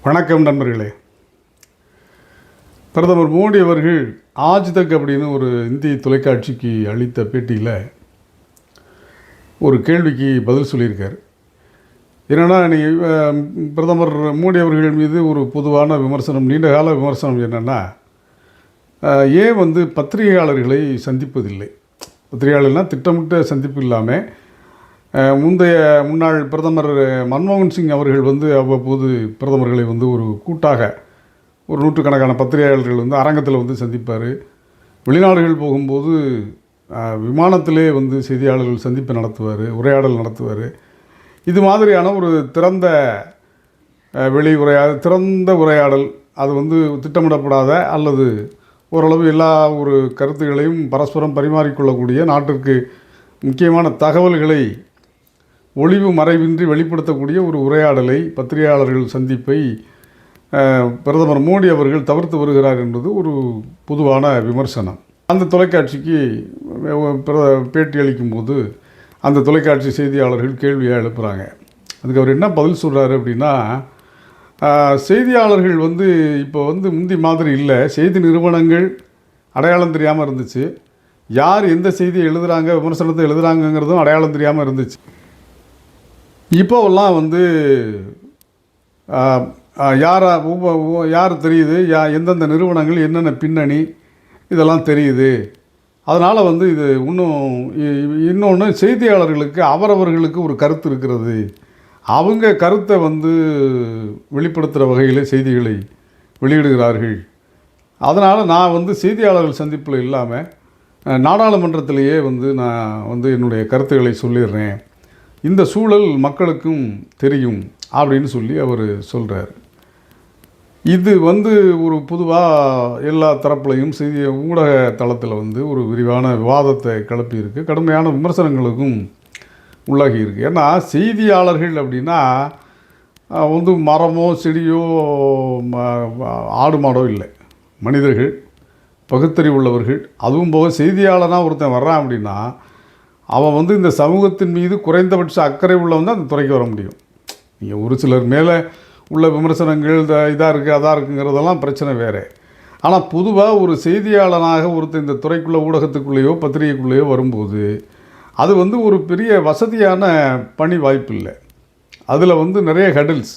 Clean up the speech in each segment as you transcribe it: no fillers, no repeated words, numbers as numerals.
வணக்கம் நண்பர்களே. பிரதமர் மோடி அவர்கள் ஆஜ் தக் அப்படின்னு ஒரு இந்திய தொலைக்காட்சிக்கு அளித்த பேட்டியில் ஒரு கேள்விக்கு பதில் சொல்லியிருக்கார். என்னென்னா, பிரதமர் மோடி அவர்கள் மீது ஒரு பொதுவான விமர்சனம், நீண்டகால விமர்சனம் என்னென்னா, ஏன் பத்திரிகையாளர்களை சந்திப்பதில்லை. பத்திரிகையாளர்னால் திட்டமிட்ட சந்திப்பு இல்லாமல் முன்னாள் பிரதமர் மன்மோகன் சிங் அவர்கள் அவ்வப்போது பிரதமர்களை ஒரு கூட்டாக ஒரு நூற்றுக்கணக்கான பத்திரிகையாளர்கள் அரங்கத்தில் சந்திப்பார். வெளிநாடுகள் போகும்போது விமானத்திலே செய்தியாளர்கள் சந்திப்பு நடத்துவார், உரையாடல் நடத்துவார். இது மாதிரியான ஒரு திறந்த திறந்த உரையாடல், அது திட்டமிடப்படாத அல்லது ஓரளவு எல்லா ஒரு கருத்துக்களையும் பரஸ்பரம் பரிமாறிக்கொள்ளக்கூடிய, நாட்டிற்கு முக்கியமான தகவல்களை ஒளிவு மறைவின்றி வெளிப்படுத்தக்கூடிய ஒரு உரையாடலை, பத்திரிகையாளர்கள் சந்திப்பை பிரதமர் மோடி அவர்கள் தவிர்த்து வருகிறார் என்பது ஒரு பொதுவான விமர்சனம். அந்த தொலைக்காட்சிக்கு பேட்டி அளிக்கும்போது அந்த தொலைக்காட்சி செய்தியாளர்கள் கேள்வியாக எழுப்புகிறாங்க. அதுக்கு அவர் என்ன பதில் சொல்கிறாரு அப்படின்னா, செய்தியாளர்கள் இப்போ முந்தி மாதிரி இல்லை. செய்தி நிறுவனங்கள் அடையாளம் தெரியாமல் இருந்துச்சு. யார் எந்த செய்தியை எழுதுகிறாங்க, விமர்சனத்தை எழுதுகிறாங்கங்கிறதும் அடையாளம் தெரியாமல் இருந்துச்சு. இப்போவெல்லாம் யார் தெரியுது, எந்தெந்த நிறுவனங்கள், என்னென்ன பின்னணி, இதெல்லாம் தெரியுது. அதனால் இது இன்னொன்று செய்தியாளர்களுக்கு அவரவர்களுக்கு ஒரு கருத்து இருக்கிறது. அவங்க கருத்தை வெளிப்படுத்துகிற வகையில் செய்திகளை வெளியிடுகிறார்கள். அதனால் நான் செய்தியாளர்கள் சந்திப்பில் இல்லாமல் நாடாளுமன்றத்திலேயே நான் என்னுடைய கருத்துக்களை சொல்லிடுறேன். இந்த சூழல் மக்களுக்கும் தெரியும் அப்படின்னு சொல்லி அவர் சொல்கிறார். இது ஒரு பொதுவாக எல்லா தரப்புலையும் செய்தி ஊடக தளத்தில் ஒரு விரிவான விவாதத்தை கிளப்பியிருக்கு. கடுமையான விமர்சனங்களுக்கும் உள்ளாகி இருக்குது. ஏன்னா செய்தியாளர்கள் அப்படின்னா மரமோ செடியோ ஆடு மாடோ இல்லை, மனிதர்கள், பகுத்தறிவு உள்ளவர்கள். அதுவும் போக செய்தியாளனாக ஒருத்தன் வர்றான் அப்படின்னா அவன் இந்த சமூகத்தின் மீது குறைந்தபட்ச அக்கறை உள்ளவன் தான் அந்த துறைக்கு வர முடியும். நீங்கள் ஒரு சிலர் மேலே உள்ள விமர்சனங்கள் இதாக இருக்குது அதாக இருக்குங்கிறதெல்லாம் பிரச்சனை வேறு. ஆனால் பொதுவாக ஒரு செய்தியாளனாக ஒருத்தர் இந்த துறைக்குள்ளே, ஊடகத்துக்குள்ளேயோ பத்திரிகைக்குள்ளேயோ வரும்போது அது ஒரு பெரிய வசதியான பணி வாய்ப்பு இல்லை. அதில் நிறைய ஹெடில்ஸ்,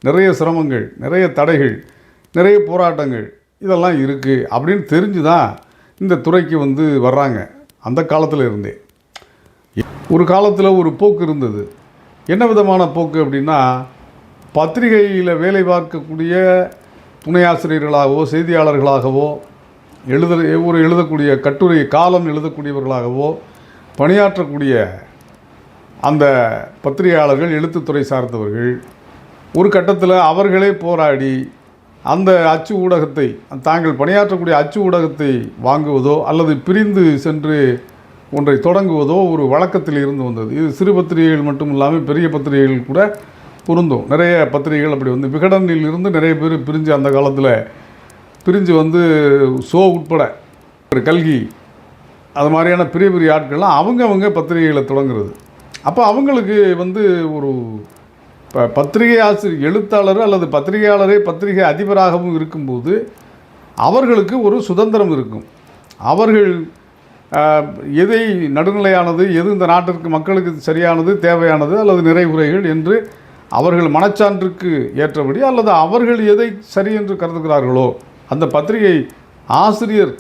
நிறைய சிரமங்கள், நிறைய தடைகள், நிறைய போராட்டங்கள் இதெல்லாம் இருக்குது அப்படின்னு தெரிஞ்சு தான் இந்த துறைக்கு வர்றாங்க. அந்த காலத்தில் இருந்தே ஒரு காலத்தில் ஒரு போக்கு இருந்தது. என்ன விதமான போக்கு அப்படின்னா, பத்திரிகையில் வேலை பார்க்கக்கூடிய துணை ஆசிரியர்களாகவோ செய்தியாளர்களாகவோ எழுதக்கூடிய கட்டுரை காலம் எழுதக்கூடியவர்களாகவோ பணியாற்றக்கூடிய அந்த பத்திரிகையாளர்கள், எழுத்துத்துறை சார்ந்தவர்கள் ஒரு கட்டத்தில் அவர்களே போராடி அந்த அச்சு ஊடகத்தை, தாங்கள் பணியாற்றக்கூடிய அச்சு ஊடகத்தை வாங்குவதோ அல்லது பிரிந்து சென்று ஒன்றை தொடங்குவதோ ஒரு வழக்கத்தில் இருந்து வந்தது. இது சிறு பத்திரிகைகள் மட்டும் இல்லாமல் பெரிய பத்திரிகைகள் கூட பொருந்தும். நிறைய பத்திரிகைகள் அப்படி விகடனில் இருந்து நிறைய பேர் பிரிஞ்சு, அந்த காலத்தில் பிரிஞ்சு சோ உட்பட கல்கி அது மாதிரியான பெரிய பெரிய ஆட்கள்லாம் அவங்க பத்திரிகைகளை தொடங்குறது. அப்போ அவங்களுக்கு ஒரு பத்திரிகை ஆசிரியர், எழுத்தாளர் அல்லது பத்திரிகையாளரே பத்திரிகை அதிபராகவும் இருக்கும்போது அவர்களுக்கு ஒரு சுதந்திரம் இருக்கும். அவர்கள் எதை நடுநிலையானது, எது இந்த நாட்டிற்கு மக்களுக்கு சரியானது, தேவையானது அல்லது நிறைகுறைகள் என்று அவர்கள் மனச்சான்றுக்கு ஏற்றபடி அல்லது அவர்கள் எதை சரி என்று கருதுகிறார்களோ, அந்த பத்திரிகை ஆசிரியர்,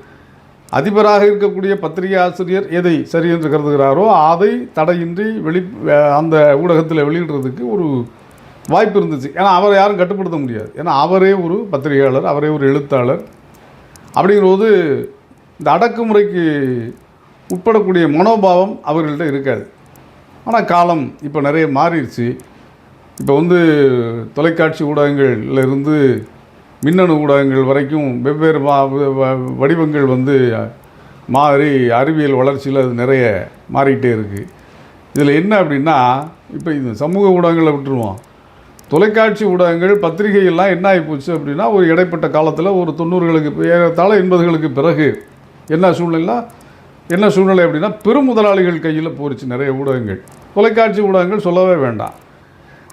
அதிபராக இருக்கக்கூடிய பத்திரிகை ஆசிரியர் எதை சரி என்று கருதுகிறாரோ அதை தடையின்றி அந்த ஊடகத்தில் வெளியிடுறதுக்கு ஒரு வாய்ப்பு இருந்துச்சு. ஏன்னா அவரை யாரும் கட்டுப்படுத்த முடியாது. ஏன்னா அவரே ஒரு பத்திரிகையாளர், அவரே ஒரு எழுத்தாளர். அப்படிங்கிறபோது இந்த அடக்குமுறைக்கு உட்படக்கூடிய மனோபாவம் அவர்கள்ட்ட இருக்காது. ஆனால் காலம் இப்போ நிறைய மாறிடுச்சு. இப்போ தொலைக்காட்சி ஊடகங்கள்லேருந்து மின்னணு ஊடகங்கள் வரைக்கும் வெவ்வேறு வடிவங்கள் மாறி அறிவியல் வளர்ச்சியில் அது நிறைய மாறிக்கிட்டே இருக்குது. இதில் என்ன அப்படின்னா, இப்போ இந்த சமூக ஊடகங்களை விட்டுருவோம், தொலைக்காட்சி ஊடகங்கள், பத்திரிகையெல்லாம் என்ன ஆகிப்போச்சு அப்படின்னா, ஒரு இடைப்பட்ட காலத்தில் ஒரு 90களுக்கு ஏறத்தாழ 80களுக்கு பிறகு என்ன சூழ்நிலை அப்படின்னா, பெரும் முதலாளிகள் கையில் போயிடுச்சு நிறைய ஊடகங்கள். தொலைக்காட்சி ஊடகங்கள் சொல்லவே வேண்டாம்.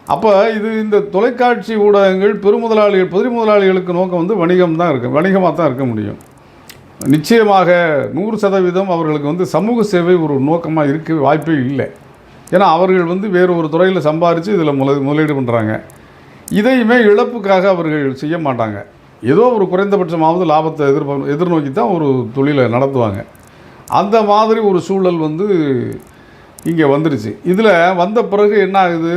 அப்போ இந்த தொலைக்காட்சி ஊடகங்கள் பெருமுதலாளிகள் பொது முதலாளிகளுக்கு நோக்கம் வந்து வணிகம் தான் இருக்குது, வணிகமாக தான் இருக்க முடியும். நிச்சயமாக 100% அவர்களுக்கு வந்து சமூக சேவை ஒரு நோக்கமாக இருக்க வாய்ப்பே இல்லை. ஏன்னா அவர்கள் வந்து வேறு ஒரு துறையில் சம்பாரித்து இதில் முதலீடு பண்ணுறாங்க. இதையுமே இழப்புக்காக அவர்கள் செய்ய மாட்டாங்க. ஏதோ ஒரு குறைந்தபட்சமாவது லாபத்தை எதிர்நோக்கி தான் ஒரு தொழிலை நடத்துவாங்க. அந்த மாதிரி ஒரு சூழல் வந்து இங்கே வந்துடுச்சு. இதில் வந்த பிறகு என்ன ஆகுது,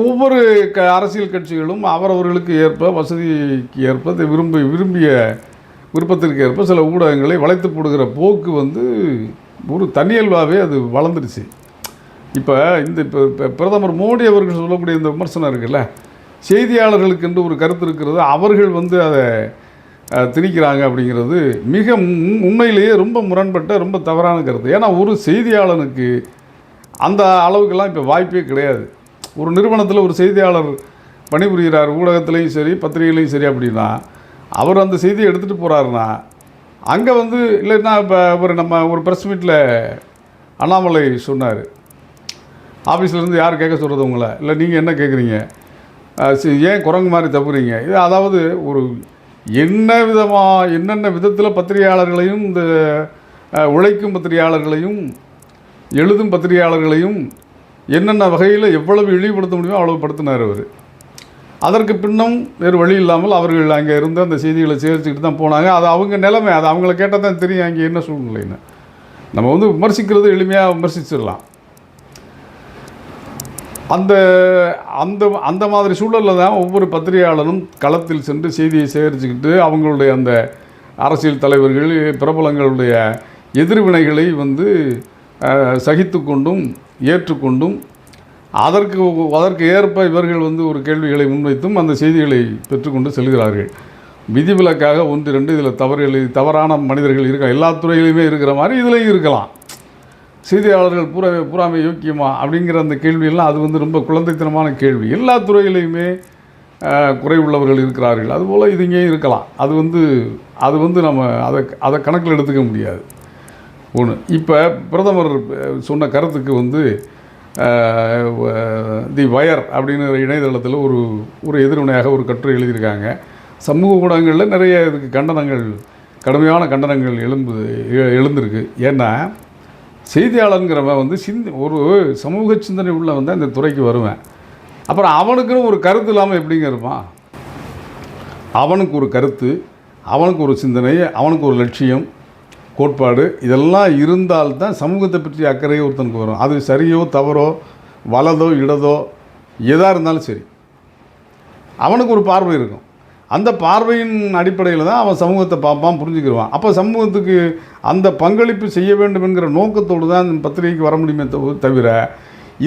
ஒவ்வொரு அரசியல் கட்சிகளும் அவரவர்களுக்கு ஏற்ப வசதிக்கு ஏற்ப விரும்பிய விருப்பத்திற்கு ஏற்ப சில ஊடகங்களை வளைத்து போடுகிற போக்கு வந்து ஒரு தனியல்வாகவே அது வளர்ந்துடுச்சு. இப்போ பிரதமர் மோடி அவர்கள் சொல்லக்கூடிய இந்த விமர்சனம் இருக்குல்ல, செய்தியாளர்களுக்கு என்று ஒரு கருத்து இருக்கிறது, அவர்கள் வந்து அதை திணிக்கிறாங்க அப்படிங்கிறது மிக உண்மையிலேயே ரொம்ப முரண்பட்ட ரொம்ப தவறான கருத்து. ஏன்னா ஒரு செய்தியாளனுக்கு அந்த அளவுக்கெல்லாம் இப்போ வாய்ப்பே கிடையாது. ஒரு நிறுவனத்தில் ஒரு செய்தியாளர் பணிபுரிகிறார், ஊடகத்துலேயும் சரி பத்திரிகையிலையும் சரி அப்படின்னா, அவர் அந்த செய்தியை எடுத்துகிட்டு போகிறாருன்னா அங்கே வந்து இல்லைன்னா இப்போ நம்ம ஒரு ப்ரெஸ் மீட்டில் அண்ணாமலை சொன்னார், ஆஃபீஸ்லேருந்து யார் கேட்க சொல்கிறது உங்களை, இல்லை நீங்கள் என்ன கேட்குறீங்க, ஏன் குரங்கு மாதிரி தப்புறீங்க, இது அதாவது ஒரு என்னென்ன விதத்தில் பத்திரிகையாளர்களையும் இந்த உழைக்கும் பத்திரிகையாளர்களையும் எழுதும் பத்திரிகையாளர்களையும் என்னென்ன வகையில் எவ்வளவு இழிவுபடுத்த முடியுமோ அவ்வளவு படுத்தினார் அவர். அதற்கு பின்னும் வேறு வழி இல்லாமல் அவர்கள் அங்கே இருந்து அந்த செய்திகளை சேகரிச்சுக்கிட்டு தான் போனாங்க. அது அவங்க நிலைமை, அது அவங்கள கேட்டால் தான் தெரியும் அங்கே என்ன சூழ்நிலைன்னு. நம்ம வந்து விமர்சிக்கிறது எளிமையாக விமர்சிச்சிடலாம். அந்த அந்த அந்த மாதிரி சூழலில் தான் ஒவ்வொரு பத்திரிகையாளரும் களத்தில் சென்று செய்தியை சேகரிச்சுக்கிட்டு அவங்களுடைய அந்த அரசியல் தலைவர்கள் பிரபலங்களுடைய எதிர்வினைகளை வந்து சகித்து கொண்டும் ஏற்றுக்கொண்டும் அதற்கு ஏற்ப இவர்கள் வந்து ஒரு கேள்விகளை முன்வைத்தும் அந்த செய்திகளை பெற்றுக்கொண்டு செல்கிறார்கள். விதிவிலக்காக 1-2 இதில் தவறான மனிதர்கள் இருக்க எல்லா துறையிலையுமே இருக்கிற மாதிரி இதுலேயும் இருக்கலாம். செய்தியாளர்கள் பூராமே யோக்கியமா அப்படிங்கிற அந்த கேள்வியெல்லாம் அது வந்து ரொம்ப குழந்தைத்தனமான கேள்வி. எல்லா துறையிலையுமே குறை உள்ளவர்கள் இருக்கிறார்கள், அதுபோல் இது இங்கேயும் இருக்கலாம். அது வந்து நம்ம அதை கணக்கில் எடுத்துக்க முடியாது. ஒன்று, இப்போ பிரதமர் சொன்ன கருத்துக்கு வந்து தி வயர் அப்படின்னு இணையதளத்தில் ஒரு எதிர்வினையாக ஒரு கட்டுரை எழுதியிருக்காங்க. சமூக ஊடகங்களில் நிறைய இதுக்கு கடுமையான கண்டனங்கள் எழுந்திருக்கு. ஏன்னா செய்தியாளருங்கிறவன் வந்து ஒரு சமூக சிந்தனை உள்ள வந்து அந்த துறைக்கு வருவேன், அப்புறம் அவனுக்குன்னு ஒரு கருத்து இல்லாமல் எப்படிங்க இருப்பான்? அவனுக்கு ஒரு கருத்து, அவனுக்கு ஒரு சிந்தனை, அவனுக்கு ஒரு லட்சியம், கோட்பாடு, இதெல்லாம் இருந்தால்தான் சமூகத்தை பற்றி அக்கறையோ ஒருத்தனுக்கு வரும். அது சரியோ தவறோ வலதோ இடதோ எதாக இருந்தாலும் சரி, அவனுக்கு ஒரு பார்வை இருக்கும். அந்த பார்வையின் அடிப்படையில் தான் அவன் சமூகத்தை பார்ப்பான், புரிஞ்சுக்கிடுவான். அப்போ சமூகத்துக்கு அந்த பங்களிப்பு செய்ய வேண்டும் என்கிற நோக்கத்தோடு தான் இந்த பத்திரிகைக்கு வர முடியுமே தவிர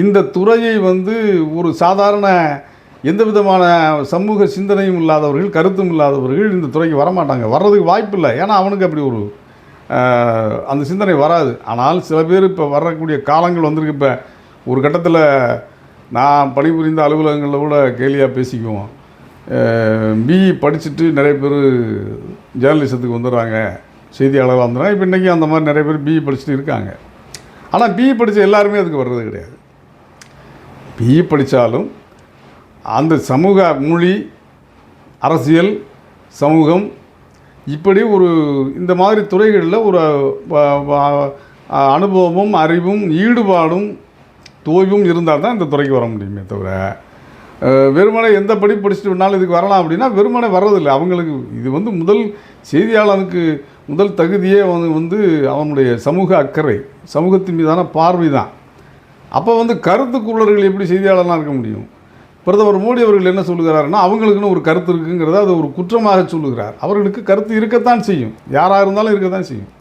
இந்த துறையை வந்து ஒரு சாதாரண எந்த விதமான சமூக சிந்தனையும் இல்லாதவர்கள் கருத்தும் இல்லாதவர்கள் இந்த துறைக்கு வரமாட்டாங்க, வர்றதுக்கு வாய்ப்பு இல்லை. ஏன்னா அவனுக்கு அப்படி அந்த சிந்தனை வராது. ஆனால் சில பேர் இப்போ வரக்கூடிய காலங்கள் வந்திருக்கு. இப்போ ஒரு கட்டத்தில் நான் பணிபுரிந்த அலுவலகங்களில் கூட கேலியாக பேசிக்குவோம், பிஇ படிச்சுட்டு நிறைய பேர் ஜேர்னலிசத்துக்கு வந்துடுறாங்க, செய்தியாளராக வந்துடுறாங்க. இப்போ இன்றைக்கி அந்த மாதிரி நிறைய பேர் பிஇ படிச்சுட்டு இருக்காங்க. ஆனால் பிஇ படித்த எல்லாருமே அதுக்கு வர்றது கிடையாது. பிஇ படித்தாலும் அந்த சமூக மொழி, அரசியல், சமூகம், இப்படி இந்த மாதிரி துறைகளில் ஒரு அனுபவமும் அறிவும் ஈடுபாடும் தோய்வும் இருந்தால் தான் இந்த துறைக்கு வர முடியுமே தவிர வெறுமனை எந்த படிப்பு படிச்சுட்டு வேணாலும் இதுக்கு வரலாம் அப்படின்னா வெறுமனை வர்றதில்லை. அவங்களுக்கு இது வந்து செய்தியாளனுக்கு முதல் தகுதியே வந்து அவனுடைய சமூக அக்கறை, சமூகத்தின் மீதான பார்வை தான். அப்போ கருத்துக்குள்ளர்கள் எப்படி செய்தியாளர்லாம் இருக்க முடியும்? பிரதமர் மோடி அவர்கள் என்ன சொல்லுகிறாருன்னா, அவங்களுக்குன்னு ஒரு கருத்து இருக்குங்கிறத அது ஒரு குற்றமாக சொல்லுகிறார். அவர்களுக்கு கருத்து இருக்கத்தான் செய்யும், யாராக இருந்தாலும் இருக்கத்தான் செய்யும்,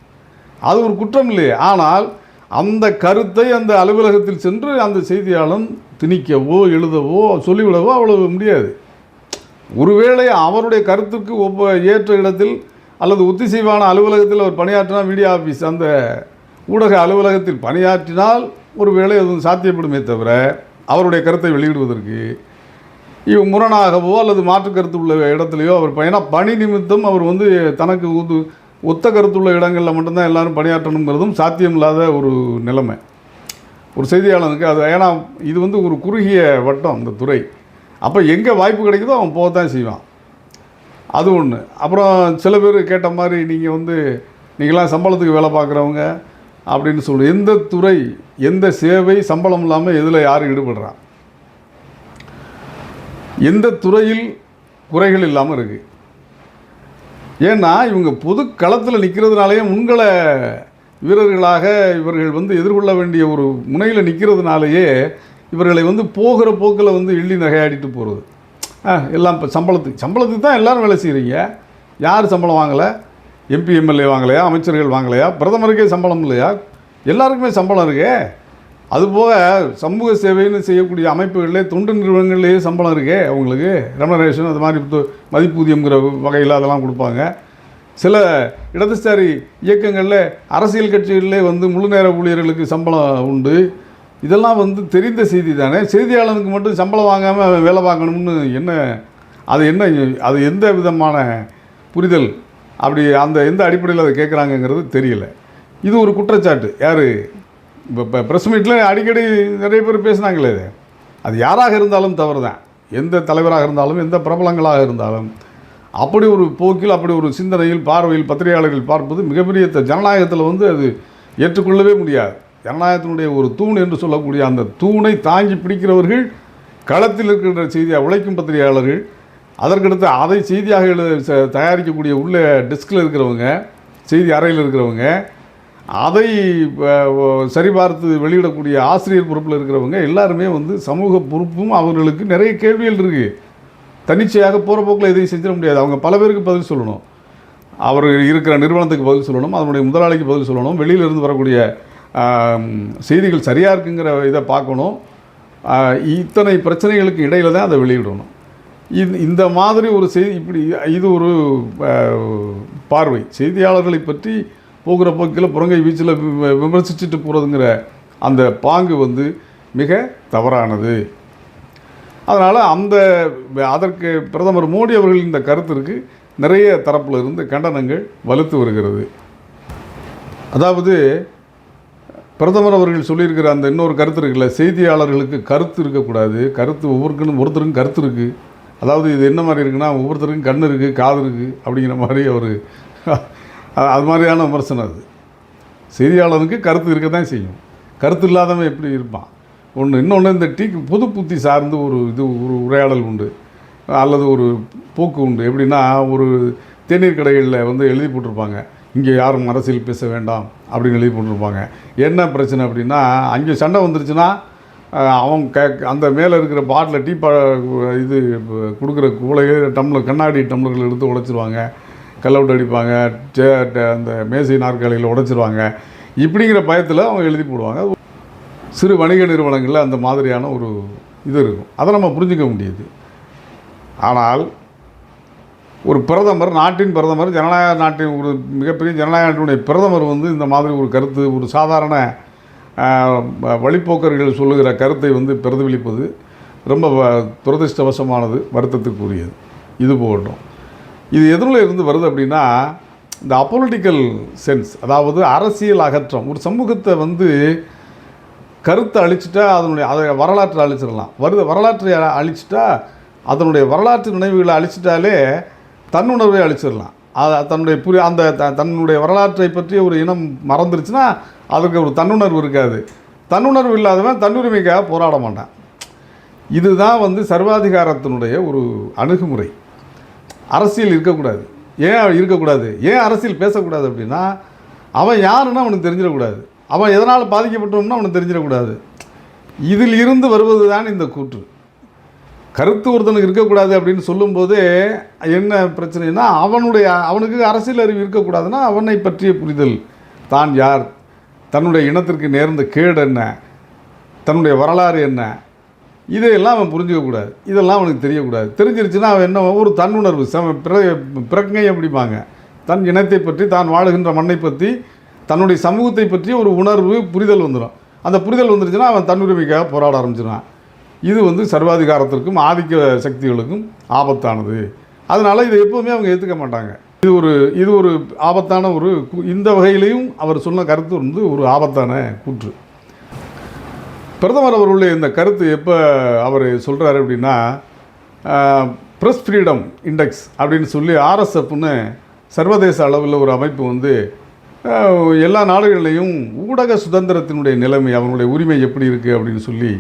அது ஒரு குற்றம் இல்லையே. ஆனால் அந்த கருத்தை அந்த அலுவலகத்தில் சென்று அந்த செய்தியாளன் திணிக்கவோ எழுதவோ சொல்லிவிடவோ அவ்வளவு முடியாது. ஒருவேளை அவருடைய கருத்துக்கு ஏற்ற இடத்தில் அல்லது ஒத்திசைவான அலுவலகத்தில் அவர் பணியாற்றினால், மீடியா ஆஃபீஸ் அந்த ஊடக அலுவலகத்தில் பணியாற்றினால் ஒருவேளை அது சாத்தியப்படுமே தவிர அவருடைய கருத்தை வெளியிடுவதற்கு முரணாகவோ அல்லது மாற்று கருத்து உள்ள இடத்துலையோ அவர் பணி நிமித்தம் அவர் தனக்கு ஒத்த கருத்துள்ள இடங்களில் மட்டும்தான் எல்லாரும் பணியாற்றணுங்கிறதும் சாத்தியமில்லாத ஒரு நிலைமை. ஒரு செய்தியாளனுக்கு. அது ஏன்னா இது வந்து ஒரு குறுகிய வட்டம் இந்த துறை. அப்போ எங்கே வாய்ப்பு கிடைக்குதோ அவன் போகத்தான் செய்வான். அது ஒன்று. அப்புறம் சில பேர் கேட்ட மாதிரி நீங்கள் வந்து நீங்களாம் சம்பளத்துக்கு வேலை பார்க்குறவங்க அப்படின்னு சொல்லி, எந்த துறை எந்த சேவை சம்பளம் இல்லாமல் எதில் யார் ஈடுபடுறா? எந்த துறையில் குறைகள் இல்லாமல் இருக்குது? ஏன்னா இவங்க பொது களத்தில் நிற்கிறதுனாலேயே முன்கள வீரர்களாக இவர்கள் வந்து எதிர்கொள்ள வேண்டிய ஒரு முனையில் நிற்கிறதுனாலேயே இவர்களை வந்து போகிற போக்கில் வந்து இள்ளி நகையாடிட்டு போகிறது. எல்லாம் இப்போ சம்பளத்துக்கு தான் எல்லோரும் வேலை செய்கிறீங்க. யார் சம்பளம் வாங்கலை? எம்பி எம்எல்ஏ வாங்கலையா? அமைச்சர்கள் வாங்கலையா? பிரதமருக்கே சம்பளம் இல்லையா? எல்லாருக்குமே சம்பளம் இருக்கே. அதுபோக சமூக சேவைன்னு செய்யக்கூடிய அமைப்புகளிலே தொண்டு நிறுவனங்கள்லேயே சம்பளம் இருக்கே. அவங்களுக்கு ரெமனரேஷன் அது மாதிரி மதிப்பூதியங்கிற வகையில் அதெல்லாம் கொடுப்பாங்க. சில இடதுசாரி இயக்கங்களில் அரசியல் கட்சிகளிலே வந்து முழு நேர ஊழியர்களுக்கு சம்பளம் உண்டு. இதெல்லாம் வந்து தெரிந்த செய்தி தானே. செய்தியாளனுக்கு மட்டும் சம்பளம் வாங்காமல் வேலை பார்க்கணும்னு என்ன அது எந்த விதமான புரிதல், அப்படி அந்த எந்த அடிப்படையில் அதை கேட்குறாங்கங்கிறது தெரியல. இது ஒரு குற்றச்சாட்டு. யார் இப்போ ப்ரெஸ் மீட்டில் அடிக்கடி நிறைய பேர் பேசுனாங்களே, அது யாராக இருந்தாலும் தவறு தான். எந்த தலைவராக இருந்தாலும் எந்த பிரபலங்களாக இருந்தாலும் அப்படி ஒரு போக்கில் அப்படி ஒரு சிந்தனையில் பார்வையில் பத்திரிகையாளர்கள் பார்ப்பது மிகப்பெரிய ஜனநாயகத்தில் வந்து அது ஏற்றுக்கொள்ளவே முடியாது. ஜனநாயகத்தினுடைய ஒரு தூண் என்று சொல்லக்கூடிய அந்த தூணை தாங்கி பிடிக்கிறவர்கள் களத்தில் இருக்கின்ற செய்தியாக உழைக்கும் பத்திரிகையாளர்கள், அதற்கடுத்து அதை செய்தியாக தயாரிக்கக்கூடிய உள்ள டெஸ்கில் இருக்கிறவங்க, செய்தி அறையில் இருக்கிறவங்க, அதை சரிபார்த்து வெளியிடக்கூடிய ஆசிரியர் பொறுப்பில் இருக்கிறவங்க எல்லாருமே வந்து சமூக பொறுப்பும் அவர்களுக்கு நிறைய கேள்விகள் இருக்குது. தன்னிச்சையாக போகிற போக்கில் எதையும் செஞ்சிட முடியாது. அவங்க பல பேருக்கு பதில் சொல்லணும். அவர் இருக்கிற நிறுவனத்துக்கு பதில் சொல்லணும், அதனுடைய முதலாளிக்கு பதில் சொல்லணும், வெளியிலிருந்து வரக்கூடிய செய்திகள் சரியாக இருக்குங்கிற இதை பார்க்கணும். இத்தனை பிரச்சனைகளுக்கு இடையில் தான் அதை வெளியிடணும். இந்த மாதிரி ஒரு செய்தி இப்படி இது ஒரு பார்வை. செய்தியாளர்களை பற்றி போகிற போக்கில் புறங்கை வீச்சில் விமர்சிச்சுட்டு போகிறதுங்கிற அந்த பாங்கு வந்து மிக தவறானது. அதனால் அதற்கு பிரதமர் மோடி அவர்கள் இந்த கருத்திற்கு நிறைய தரப்பில் இருந்து கண்டனங்கள் வலுத்து வருகிறது. அதாவது பிரதமர் அவர்கள் சொல்லியிருக்கிற அந்த இன்னொரு கருத்து இருக்குல்ல, செய்தியாளர்களுக்கு கருத்து இருக்கக்கூடாது, கருத்து ஒருத்தருக்கும் கருத்து இருக்குது. அதாவது இது என்ன மாதிரி இருக்குன்னா, ஒவ்வொருத்தருக்கும் கண் இருக்குது காது இருக்குது அப்படிங்கிற மாதிரி அவர் அது மாதிரியான விமர்சனம். அது செய்தியாளருக்கு கருத்து இருக்க தான் செய்யும். கருத்து இல்லாதவன் எப்படி இருப்பான்? இன்னொன்று இந்த பொது புத்தி சார்ந்து ஒரு உரையாடல் உண்டு அல்லது ஒரு போக்கு உண்டு. எப்படின்னா, ஒரு தேநீர் கடைகளில் வந்து எழுதி போட்டிருப்பாங்க, இங்கே யாரும் அரசியல் பேச வேண்டாம் அப்படின்னு எழுதி போட்டிருப்பாங்க. என்ன பிரச்சனை அப்படின்னா, அங்கே சண்டை வந்துருச்சுன்னா அவன் அந்த மேலே இருக்கிற பாட்டில் இது கொடுக்குற கூலையே கண்ணாடி டம்ளர்கள் எடுத்து உடைச்சிருவாங்க, கல்லவுட் அடிப்பாங்க, அந்த மேசை நாற்காலியில் உடைச்சிருவாங்க. இப்படிங்கிற பயத்தில் அவங்க எழுதி போடுவாங்க. சிறு வணிக நிறுவனங்களில் அந்த மாதிரியான ஒரு இது இருக்கும். அதை நம்ம புரிஞ்சிக்க முடியுது. ஆனால் ஒரு பிரதமர், நாட்டின் பிரதமர், ஜனநாயக நாட்டின் ஒரு மிகப்பெரிய ஜனநாயக நாட்டினுடைய பிரதமர் வந்து இந்த மாதிரி ஒரு கருத்து, ஒரு சாதாரண வழிப்போக்கர்கள் சொல்லுகிற கருத்தை வந்து பிரதிபலிப்பது ரொம்ப துரதிர்ஷ்டவசமானது, வருத்தத்துக்குரியது. இது போகட்டும். இது எதிரில் இருந்து வருது அப்படின்னா, இந்த அப்பொலிட்டிக்கல் சென்ஸ், அதாவது அரசியல் அகற்றம். ஒரு சமூகத்தை வந்து கருத்தை அழிச்சிட்டா அதை வரலாற்றை அழிச்சிடலாம். வரலாற்றை அழிச்சிட்டா அதனுடைய வரலாற்று நினைவுகளை அழிச்சிட்டாலே தன்னுணர்வை அழிச்சிடலாம். தன்னுடைய வரலாற்றை பற்றிய ஒரு இனம் மறந்துருச்சுன்னா அதுக்கு ஒரு தன்னுணர்வு இருக்காது. தன்னுணர்வு இல்லாதவன் தன்னுரிமைக்காக போராட மாட்டான். இதுதான் வந்து சர்வாதிகாரத்தினுடைய ஒரு அணுகுமுறை. அரசியல் இருக்கக்கூடாது. ஏன் இருக்கக்கூடாது? ஏன் அரசியல் பேசக்கூடாது அப்படின்னா, அவன் யாருன்னா அவனுக்கு தெரிஞ்சிடக்கூடாது, அவன் எதனால் பாதிக்கப்பட்டோம்னா அவனுக்கு தெரிஞ்சிடக்கூடாது. இதில் இருந்து வருவது தான் இந்த கூற்று. கருத்து ஒருத்தனுக்கு இருக்கக்கூடாது அப்படின்னு சொல்லும்போதே என்ன பிரச்சனைனா, அவனுக்கு அரசியல் அறிவு இருக்கக்கூடாதுன்னா அவனை பற்றிய புரிதல், தான் யார், தன்னுடைய இனத்திற்கு நேர்ந்த கேடு என்ன, தன்னுடைய வரலாறு என்ன, இதையெல்லாம் அவன் புரிஞ்சிக்கக்கூடாது. இதெல்லாம் அவனுக்கு தெரியக்கூடாது. தெரிஞ்சிருச்சுன்னா அவன் என்ன, ஒரு தன்னுணர்வு பிரக்ஞை அப்படிம்பாங்க. தன் இனத்தை பற்றி, தான் வாழுகின்ற மண்ணை பற்றி, தன்னுடைய சமூகத்தை பற்றி ஒரு உணர்வு, புரிதல் வந்துடும். அந்த புரிதல் வந்துருச்சுன்னா அவன் தன்னுரிமைக்காக போராட ஆரம்பிச்சிடுவான். இது வந்து சர்வாதிகாரத்திற்கும் ஆதிக்க சக்திகளுக்கும் ஆபத்தானது. அதனால் இதை எப்போவுமே அவங்க ஏற்றுக்க மாட்டாங்க. இது ஒரு ஆபத்தான இந்த வகையிலையும் அவர் சொன்ன கருத்து வந்து ஒரு ஆபத்தான கூற்று. பிரதமர் அவர்களுடைய இந்த கருத்து எப்போ அவர் சொல்கிறாரு அப்படின்னா, ப்ரெஸ் ஃப்ரீடம் இண்டெக்ஸ் அப்படின்னு சொல்லி ஆர்எஸ்எஃப்னு சர்வதேச அளவில் ஒரு அமைப்பு வந்து எல்லா நாடுகள்லேயும் ஊடக சுதந்திரத்தினுடைய நிலைமை, அவங்களுடைய உரிமை எப்படி இருக்குது அப்படின்னு சொல்லி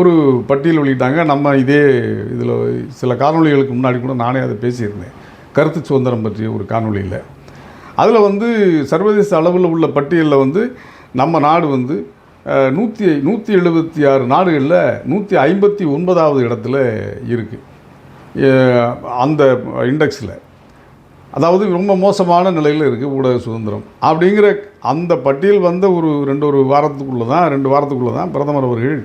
ஒரு பட்டியல் வெளியிட்டாங்க. நம்ம இதே இதில் சில காணொளிகளுக்கு முன்னாடி கூட நானே அதை பேசியிருந்தேன், கருத்து சுதந்திரம் பற்றிய ஒரு காணொளியில். அதில் வந்து சர்வதேச அளவில் உள்ள பட்டியலில் வந்து நம்ம நாடு வந்து 176 நாடுகளில் 159வது இடத்துல இருக்குது அந்த இண்டெக்ஸில். அதாவது ரொம்ப மோசமான நிலையில் இருக்குது ஊடக சுதந்திரம் அப்படிங்கிற அந்த பட்டியல் வந்த ஒரு 2 வாரத்துக்குள்ளே தான் பிரதமர் அவர்கள்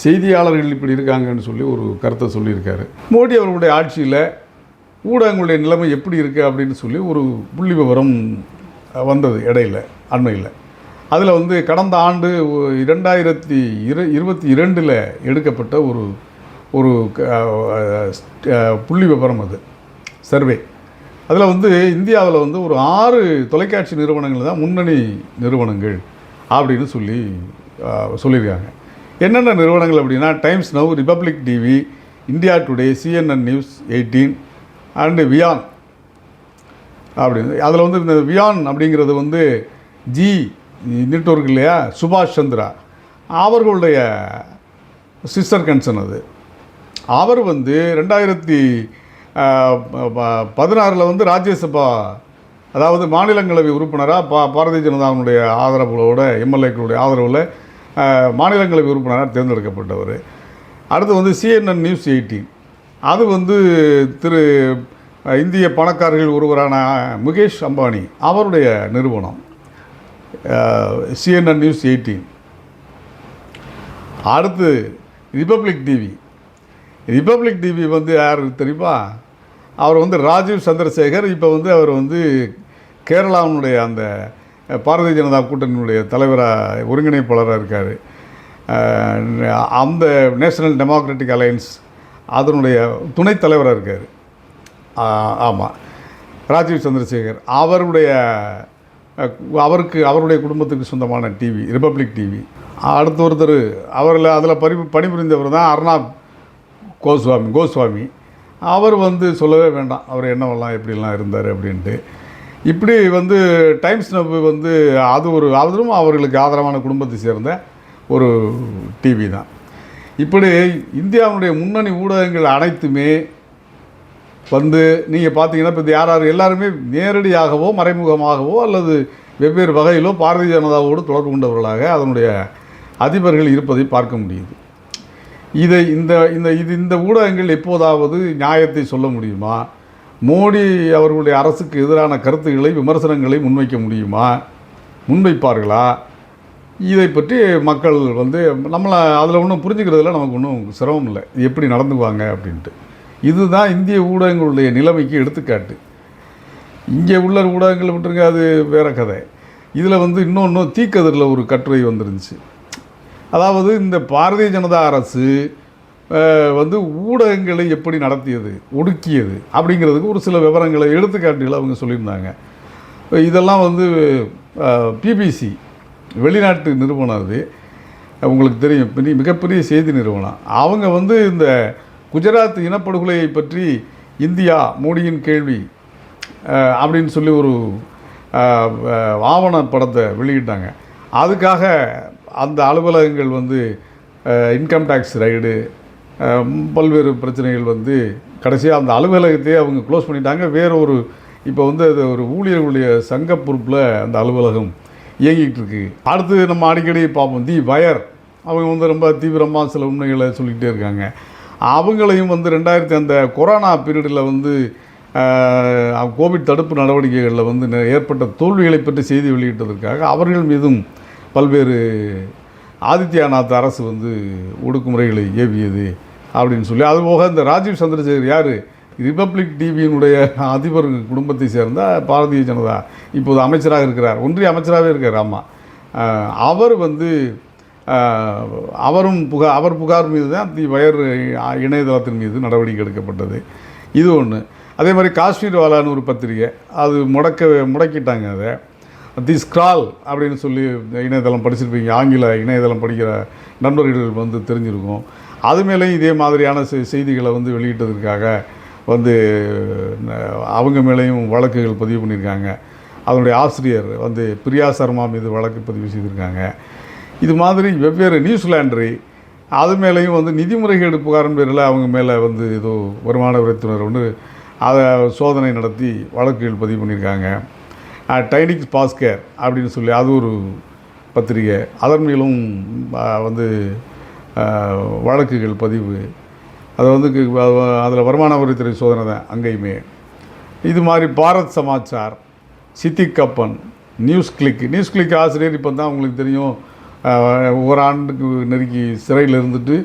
செய்தியாளர்கள் இப்படி இருக்காங்கன்னு சொல்லி ஒரு கருத்தை சொல்லியிருக்காரு. மோடி அவர்களுடைய ஆட்சியில் ஊடகங்களுடைய நிலைமை எப்படி இருக்குது அப்படின்னு சொல்லி ஒரு புள்ளி விவரம் வந்தது இடையில், அண்மையில். அதில் வந்து கடந்த ஆண்டு 2022 எடுக்கப்பட்ட ஒரு புள்ளி விவரம், அது சர்வே. அதில் வந்து இந்தியாவில் வந்து ஒரு 6 தொலைக்காட்சி நிறுவனங்கள் தான் முன்னணி நிறுவனங்கள் அப்படின்னு சொல்லியிருக்காங்க. என்னென்ன நிறுவனங்கள் அப்படின்னா, times now, republic TV, India today, CNN news 18 and Viaan அப்படின்னு. அதில் வந்து இந்த வியான் அப்படிங்கிறது வந்து ஜி நெட்வொர்க் இல்லையா, சுபாஷ் சந்திரா அவர்களுடைய சிஸ்டர் கன்சர்ன் அது. அவர் வந்து 2016 வந்து ராஜ்யசபா, அதாவது மாநிலங்களவை உறுப்பினராக பாரதிய ஜனதாவுடைய ஆதரவுகளோட, எம்எல்ஏக்களுடைய ஆதரவில் மாநிலங்களவை உறுப்பினராக தேர்ந்தெடுக்கப்பட்டவர். அடுத்து வந்து CNN நியூஸ் 18, அது வந்து இந்திய பணக்காரர்கள் ஒருவரான முகேஷ் அம்பானி அவருடைய நிறுவனம் CNN நியூஸ் 18. அடுத்து ரிபப்ளிக் டிவி வந்து யார் தெரியுமா? அவர் வந்து ராஜீவ் சந்திரசேகர். இப்போ வந்து அவர் வந்து கேரளாவுடைய அந்த பாரதிய ஜனதா கூட்டணியினுடைய தலைவராக, ஒருங்கிணைப்பாளராக இருக்கார். அந்த நேஷனல் டெமோக்ராட்டிக் அலையன்ஸ் அதனுடைய துணைத் தலைவராக இருக்கார். ஆமாம், ராஜீவ் சந்திரசேகர். அவருடைய குடும்பத்துக்கு சொந்தமான டிவி ரிபப்ளிக் டிவி. அடுத்த ஒருத்தர் அதில் பணிபுரிந்தவர் தான் அர்னாப் கோஸ்வாமி. அவர் வந்து சொல்லவே வேண்டாம், அவர் என்னவெல்லாம் எப்படிலாம் இருந்தார் அப்படின்ட்டு. இப்படி வந்து டைம்ஸ் நவ் வந்து அதுவும் அவர்களுக்கு ஆதரவான குடும்பத்தை சேர்ந்த ஒரு டிவி தான். இப்படி இந்தியாவுடைய முன்னணி ஊடகங்கள் அனைத்துமே வந்து நீங்கள் பார்த்தீங்கன்னா, இப்போ யார் எல்லாருமே நேரடியாகவோ மறைமுகமாகவோ அல்லது வெவ்வேறு வகையிலோ பாரதிய ஜனதாவோடு தொடர்பு கொண்டவர்களாக அதனுடைய அதிபர்கள் இருப்பதை பார்க்க முடியுது. இந்த ஊடகங்கள் எப்போதாவது நியாயத்தை சொல்ல முடியுமா? மோடி அவர்களுடைய அரசுக்கு எதிரான கருத்துக்களை, விமர்சனங்களை முன்வைப்பார்களா? இதை பற்றி மக்கள் வந்து நம்மளை அதில் ஒன்றும் புரிஞ்சுக்கிறதுல நமக்கு ஒன்றும் சிரமம் இல்லை, எப்படி நடந்துக்குவாங்க அப்படின்ட்டு. இதுதான் இந்திய ஊடகங்களுடைய நிலைமைக்கு எடுத்துக்காட்டு. இங்கே உள்ள ஊடகங்கள் விட்டுருங்க, அது வேறு கதை. இதில் வந்து இன்னொன்று தீக்கதிரில் ஒரு கட்டுரை வந்துருந்துச்சு. அதாவது இந்த பாரதிய ஜனதா அரசு வந்து ஊடகங்களை எப்படி நடத்தியது, ஒடுக்கியது அப்படிங்கிறதுக்கு ஒரு சில விவரங்களை, எடுத்துக்காட்டுகளை அவங்க சொல்லியிருந்தாங்க. இதெல்லாம் வந்து பிபிசி வெளிநாட்டு நிறுவனம், அது உங்களுக்கு தெரியும், மிகப்பெரிய செய்தி நிறுவனம். அவங்க வந்து இந்த குஜராத் இனப்படுகொலையை பற்றி இந்தியா மோடியின் கேள்வி அப்படின்னு சொல்லி ஒரு ஆவணப்படத்தை வெளியிட்டாங்க. அதுக்காக அந்த அலுவலகங்கள் வந்து இன்கம் டேக்ஸ் ரைடு, பல்வேறு பிரச்சனைகள் வந்து கடைசியாக அந்த அலுவலகத்தையே அவங்க க்ளோஸ் பண்ணிட்டாங்க. இப்போ வந்து அது ஒரு ஊழியர்களுடைய சங்க பொறுப்பில் அந்த அலுவலகம் இயங்கிட்டு இருக்கு. அடுத்து நம்ம அடிக்கடி பார்ப்போம், தி வயர், அவங்க வந்து ரொம்ப தீவிரமாக சில உண்மைகளை சொல்லிக்கிட்டே இருக்காங்க. அவங்களையும் வந்து அந்த கொரோனா பீரியடில் வந்து கோவிட் தடுப்பு நடவடிக்கைகளில் வந்து ஏற்பட்ட தோல்விகளை பற்றி செய்தி வெளியிட்டதற்காக அவர்கள் மீதும் பல்வேறு ஆதித்யநாத் அரசு வந்து ஒடுக்குமுறைகளை ஏவியது அப்படின்னு சொல்லி, அதுபோக இந்த ராஜீவ் சந்திரசேகர் யார், ரிபப்ளிக் டிவியினுடைய அதிபர் குடும்பத்தை சேர்ந்த பாரதிய ஜனதா இப்போது அமைச்சராக இருக்கிறார், ஒன்றிய அமைச்சராகவே இருக்கார். ஆமாம், அவர் வந்து அவர் புகார் மீது தான் தி வயர் இணையதளத்தின் மீது நடவடிக்கை எடுக்கப்பட்டது. இது ஒன்று. அதே மாதிரி காஷ்மீர் வாலான்னு ஒரு பத்திரிகை, அது முடக்கிட்டாங்க. அதை தி ஸ்க்ரால் அப்படின்னு சொல்லி இணையதளம் படிச்சிருப்பீங்க, ஆங்கில இணையதளம் படிக்கிற நண்பர்கள் வந்து தெரிஞ்சிருக்கும். அது மேலேயும் இதே மாதிரியான செய்திகளை வந்து வெளியிட்டதற்காக வந்து அவங்க மேலேயும் வழக்குகள் பதிவு பண்ணியிருக்காங்க. அதனுடைய ஆசிரியர் வந்து பிரியா சர்மா மீது வழக்கு பதிவு செய்திருக்காங்க. இது மாதிரி வெவ்வேறு நியூசிலாண்டரி அது மேலேயும் வந்து நிதி முறைகேடு புகாரின் பேரில் அவங்க மேலே வந்து ஏதோ வருமான வரித்துறையினர் வந்து அதை சோதனை நடத்தி வழக்குகள் பதிவு பண்ணியிருக்காங்க. டைனிக்ஸ் பாஸ்கர் அப்படின்னு சொல்லி அது ஒரு பத்திரிகை, அதன் மேலும் வந்து வழக்குகள் பதிவு. அதை வந்து அதில் வருமான வரித்துறை சோதனை தான் அங்கேயுமே. இது மாதிரி பாரத் சமாச்சார், சித்திக் கப்பன், நியூஸ் கிளிக் ஆசிரியர் இப்போ தான் உங்களுக்கு தெரியும் ஒரு ஆண்டுக்கு நெருக்கி சிறையில் இருந்துட்டு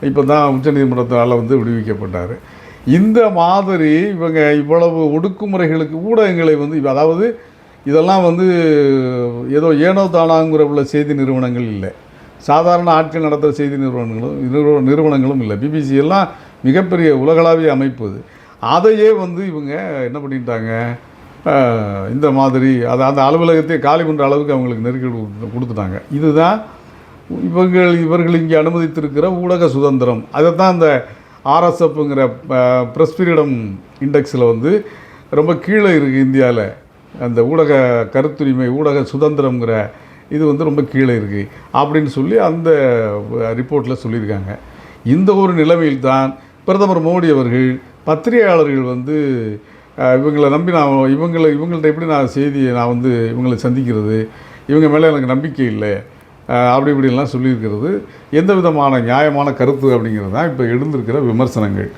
இப்போ தான் உச்சநீதிமன்றத்தால் வந்து விடுவிக்கப்பட்டார். இந்த மாதிரி இவங்க இவ்வளவு ஒடுக்குமுறைகளுக்கு ஊடகங்களை வந்து அதாவது இதெல்லாம் வந்து ஏதோ ஏனோ தானாங்கிற உள்ள செய்தி நிறுவனங்கள் இல்லை, சாதாரண ஆட்கள் நடத்துகிற செய்தி நிறுவனங்களும் இல்லை. பிபிசி எல்லாம் மிகப்பெரிய உலகளாவிய அமைப்பு. அதையே வந்து இவங்க என்ன பண்ணிட்டாங்க, இந்த மாதிரி அந்த அலுவலகத்தை காலி பண்ணுற அளவுக்கு அவங்களுக்கு நெருக்கடி கொடுத்துட்டாங்க. இதுதான் இவர்கள் இங்கே அனுமதித்திருக்கிற ஊடக சுதந்திரம். அதைத்தான் அந்த ஆர்எஸ்எஃப்ங்கிற ப்ரெஸ் ஃப்ரீடம் இண்டெக்ஸில் வந்து ரொம்ப கீழே இருக்குது இந்தியாவில். அந்த ஊடக கருத்துரிமை, ஊடக சுதந்திரங்கிற இது வந்து ரொம்ப கீழே இருக்குது அப்படின்னு சொல்லி அந்த ரிப்போர்ட்டில் சொல்லியிருக்காங்க. இந்த ஒரு நிலைமையில் தான் பிரதமர் மோடி அவர்கள் பத்திரிகையாளர்கள் வந்து இவங்களை நம்பி இவங்கள்ட்ட எப்படி நான் வந்து இவங்களை சந்திக்கிறது, இவங்க மேலே எனக்கு நம்பிக்கை இல்லை அப்படி இப்படிலாம் சொல்லியிருக்கிறது எந்த விதமான நியாயமான கருத்து அப்படிங்கிறது தான் இப்போ எழுந்திருக்கிற விமர்சனங்கள்.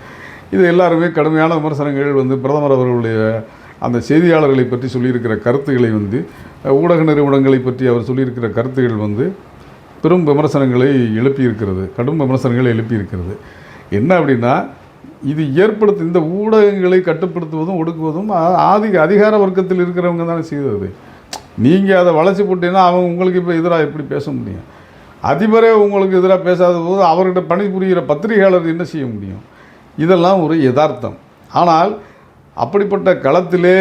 இது எல்லாருமே கடுமையான விமர்சனங்கள் வந்து பிரதமர் அவர்களுடைய அந்த செய்தியாளர்களை பற்றி சொல்லியிருக்கிற கருத்துக்களை வந்து ஊடக நிறுவனங்களை பற்றி அவர் சொல்லியிருக்கிற கருத்துக்கள் வந்து பெரும் விமர்சனங்களை எழுப்பியிருக்கிறது, கடும் விமர்சனங்களை எழுப்பியிருக்கிறது. என்ன அப்படின்னா, இது இந்த ஊடகங்களை கட்டுப்படுத்துவதும் ஒடுக்குவதும் அதிகார வர்க்கத்தில் இருக்கிறவங்க தானே செய்கிறது. நீங்கள் அதை வளைச்சி போட்டீங்கன்னா அவங்க உங்களுக்கு இப்போ எதிராக எப்படி பேச முடியும்? அதிபரே உங்களுக்கு எதிராக பேசாத போது அவர்கிட்ட பணிபுரிகிற பத்திரிகையாளர் என்ன செய்ய முடியும்? இதெல்லாம் ஒரு யதார்த்தம். ஆனால் அப்படிப்பட்ட களத்திலே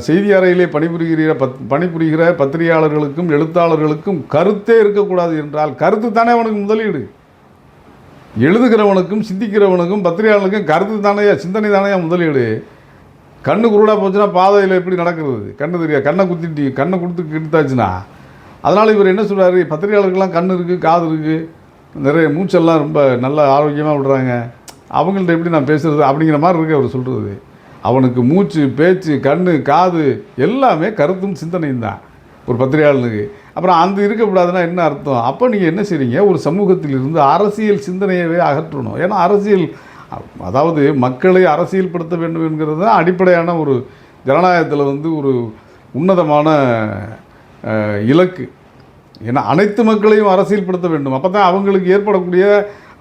செய்தி அறையிலே பணிபுரிகிற பத்திரிகையாளர்களுக்கும் எழுத்தாளர்களுக்கும் கருத்தே இருக்கக்கூடாது என்றால், கருத்து தானே அவனுக்கு முதலீடு. எழுதுகிறவனுக்கும் சிந்திக்கிறவனுக்கும் பத்திரிகையாளர்களுக்கும் கருத்து தானே, சிந்தனை தானே முதலீடு. கண்ணு குருடாக போச்சுன்னா பாதையில் எப்படி நடக்கிறது? கண்ணு தெரியாது, கண்ணை கொடுத்து கெடுத்தாச்சுன்னா. அதனால் இவர் என்ன சொல்கிறாரு, பத்திரிகையாளர்கள்லாம் கண் இருக்குது, காது இருக்குது, நிறைய மூச்செல்லாம் ரொம்ப நல்ல ஆரோக்கியமாக விடுறாங்க, அவங்கள்ட்ட எப்படி நான் பேசுகிறது அப்படிங்கிற மாதிரி இருக்குது அவர் சொல்கிறது. அவனுக்கு மூச்சு, பேச்சு, கண், காது எல்லாமே கருத்தும் சிந்தனையும் தான் ஒரு பத்திரிகையாளனுக்கு. அப்புறம் அந்த இருக்கக்கூடாதுன்னா என்ன அர்த்தம்? அப்போ நீங்கள் என்ன செய்றீங்க, ஒரு சமூகத்தில் இருந்து அரசியல் சிந்தனையவே அகற்றணும். ஏன்னா அரசியல், அதாவது மக்களை அரசியல்படுத்த வேண்டும் என்கிறது தான் அடிப்படையான ஒரு ஜனநாயகத்தில் வந்து ஒரு உன்னதமான இலக்கு. ஏன்னா அனைத்து மக்களையும் அரசியல்படுத்த வேண்டும். அப்போ தான்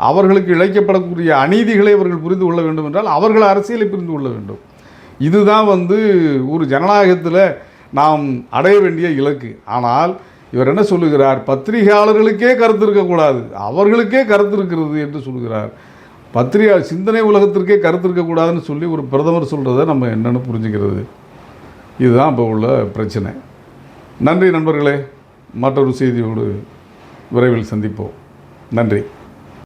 அவர்களுக்கு இழைக்கப்படக்கூடிய அநீதிகளை அவர்கள் புரிந்து கொள்ள வேண்டும் என்றால் அவர்கள் அரசியலை புரிந்து கொள்ள வேண்டும். இதுதான் வந்து ஒரு ஜனநாயகத்தில் நாம் அடைய வேண்டிய இலக்கு. ஆனால் இவர் என்ன சொல்லுகிறார், பத்திரிகையாளர்களுக்கே கருத்து இருக்கக்கூடாது, அவர்களுக்கே கருத்து இருக்கிறது என்று சொல்கிறார். சிந்தனை உலகத்திற்கே கருத்து இருக்கக்கூடாதுன்னு சொல்லி ஒரு பிரதமர் சொல்கிறத நம்ம என்னென்னு புரிஞ்சுக்கிறது? இதுதான் இப்போ உள்ள பிரச்சனை. நன்றி நண்பர்களே, மற்றொரு செய்தியோடு விரைவில் சந்திப்போம். நன்றி.